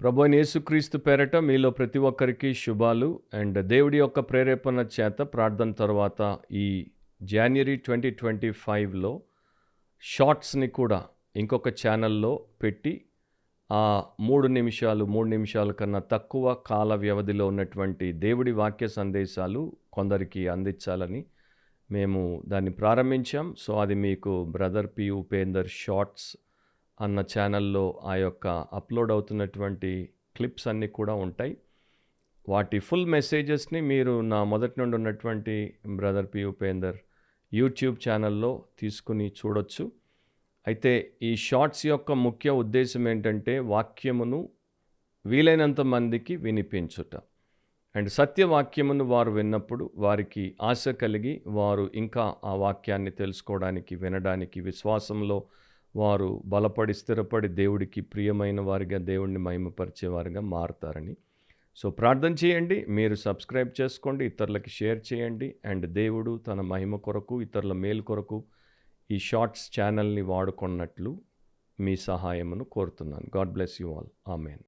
ప్రభువైన యేసుక్రీస్తు పేరట మీలో ప్రతి ఒక్కరికి శుభాలు. అండ్ దేవుడి యొక్క ప్రేరేపణ చేత ప్రార్థన తర్వాత ఈ జనవరి 2025లో షార్ట్స్ని కూడా ఇంకొక ఛానల్లో పెట్టి ఆ 3 నిమిషాల కన్నా తక్కువ కాల వ్యవధిలో ఉన్నటువంటి దేవుడి వాక్య సందేశాలు కొందరికి అందించాలని మేము దాన్ని ప్రారంభించాం. సో అది మీకు బ్రదర్ పి ఉపేందర్ షార్ట్స్ అన్న ఛానల్లో ఆ యొక్క అప్లోడ్ అవుతున్నటువంటి క్లిప్స్ అన్నీ కూడా ఉంటాయి. వాటి ఫుల్ మెసేజెస్ని మీరు నా మొదటి నుండి ఉన్నటువంటి బ్రదర్ పి ఉపేందర్ యూట్యూబ్ ఛానల్లో తీసుకుని చూడొచ్చు. అయితే ఈ షార్ట్స్ యొక్క ముఖ్య ఉద్దేశం ఏంటంటే వాక్యమును వీలైనంత మందికి వినిపించుట. అండ్ సత్యవాక్యమును వారు విన్నప్పుడు వారికి ఆశ కలిగి వారు ఇంకా ఆ వాక్యాన్ని తెలుసుకోవడానికి, వినడానికి, విశ్వాసంలో వారు బలపడి స్థిరపడి దేవుడికి ప్రియమైన వారిగా, దేవుడిని మహిమపరిచేవారుగా మారుతారని. సో ప్రార్థన చేయండి, మీరు సబ్స్క్రైబ్ చేసుకోండి, ఇతరులకి షేర్ చేయండి. అండ్ దేవుడు తన మహిమ కొరకు, ఇతరుల మేలు కొరకు ఈ షార్ట్స్ ఛానల్ని వాడుకున్నట్లు మీ సహాయమును కోరుతున్నాను. God bless you all. Amen.